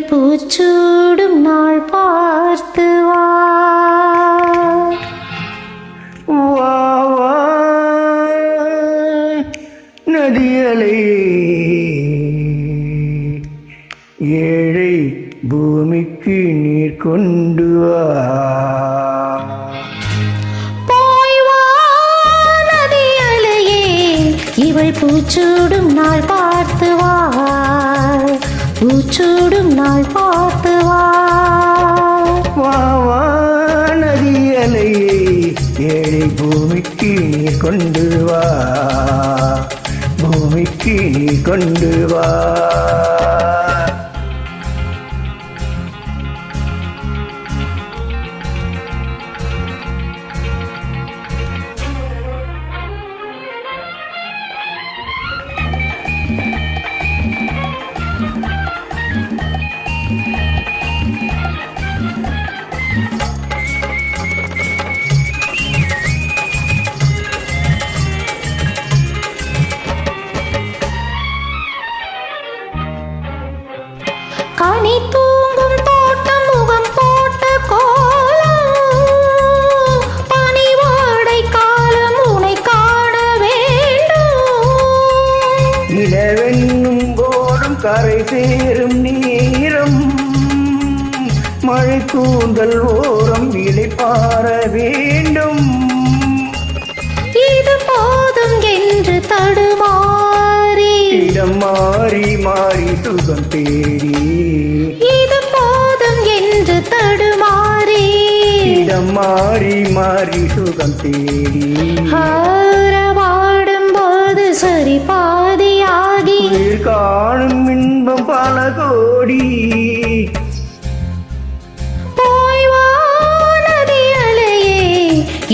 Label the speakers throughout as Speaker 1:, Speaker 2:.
Speaker 1: பூச்சூடும் நாள் பார்த்து வா.
Speaker 2: வா வா நதியலை ஏழை பூமிக்கு நீர் கொண்டு வா.
Speaker 1: இவள் பூச்சூடும் நாள் பார்த்து வா, பூச்சூடும் நாள் பார்த்து வா.
Speaker 2: வா வா நதி அலையே ஏழை பூமிக்கு நீர் கொண்டு வா, பூமிக்கு நீர் கொண்டு வா.
Speaker 1: கனி தூங்கும் தோட்டம் முகம் போட்ட கோலம், பனிவாடை காலம் உனை காண வேண்டும்.
Speaker 2: நிலவென்னும் போடும் கரை சேரும் நீரம், மழை கூந்தல் ஓரம் இளைப்பாற வேண்டும்.
Speaker 1: இது போதும் என்று தடுமாறி
Speaker 2: இடம் மாறி மாறி சுகம் தேடி,
Speaker 1: இது போதும் என்று தடுமாறி
Speaker 2: இடம் மாறி மாறி சுகம் தேடி.
Speaker 1: பாடும் போது சரி பாதியாகி
Speaker 2: உயிர் காணும் இன்பம் பல கோடி.
Speaker 1: போய் வா நதி அலையே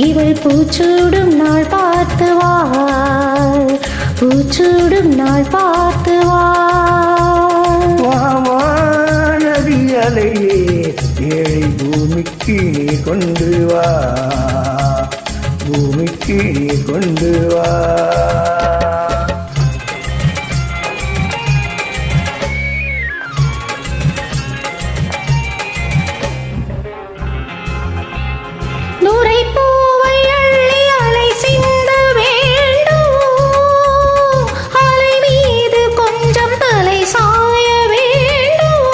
Speaker 1: இவள் பூச்சூடும் நாள் பார்த்து வா, பூச்சூடும் நாள் பார்த்து வா.
Speaker 2: வா வா நதி அலையே ஏழை பூமிக்கு நீ கொண்டு வா, பூமிக்கு நீ கொண்டு வா.
Speaker 1: நுரை பூவை அள்ளி அலை சிந்த வேண்டும், அலை மீது கொஞ்சம் தலை சாய வேண்டும்.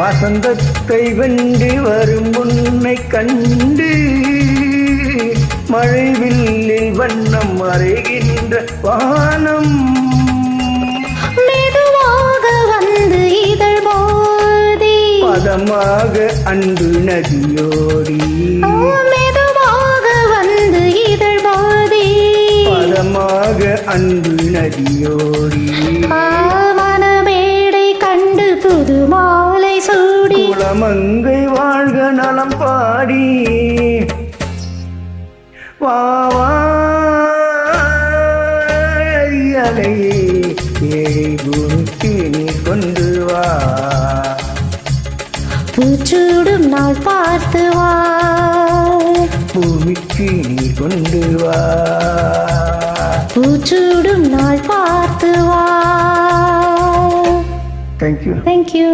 Speaker 2: வசந்தத்தை வென்று வரும் முன்னை கண்டு, மழை வில்லில் வண்ணம் மறைகின்ற வானம்.
Speaker 1: மெதுவாக வந்து இதழ் மோதி,
Speaker 2: பதமாக அன்பு நதியோடி,
Speaker 1: மெதுவாக வந்து இதழ் மோதி,
Speaker 2: பதமாக அன்பு நதியோடி.
Speaker 1: மனமேடை கண்டு புது மாலை சூடி,
Speaker 2: குளமங்கை வாழ்க நலம் பாடி. வா வா அலையே ஏழை பூமிக்கு நீ கொண்டு வா,
Speaker 1: பூச்சூடும் நாள் பார்த்து வா,
Speaker 2: பூமிக்கு நீ கொண்டு வா,
Speaker 1: பூச்சூடும் நாள் பார்த்து வா.
Speaker 2: தேங்க்யூ.
Speaker 1: Thank you.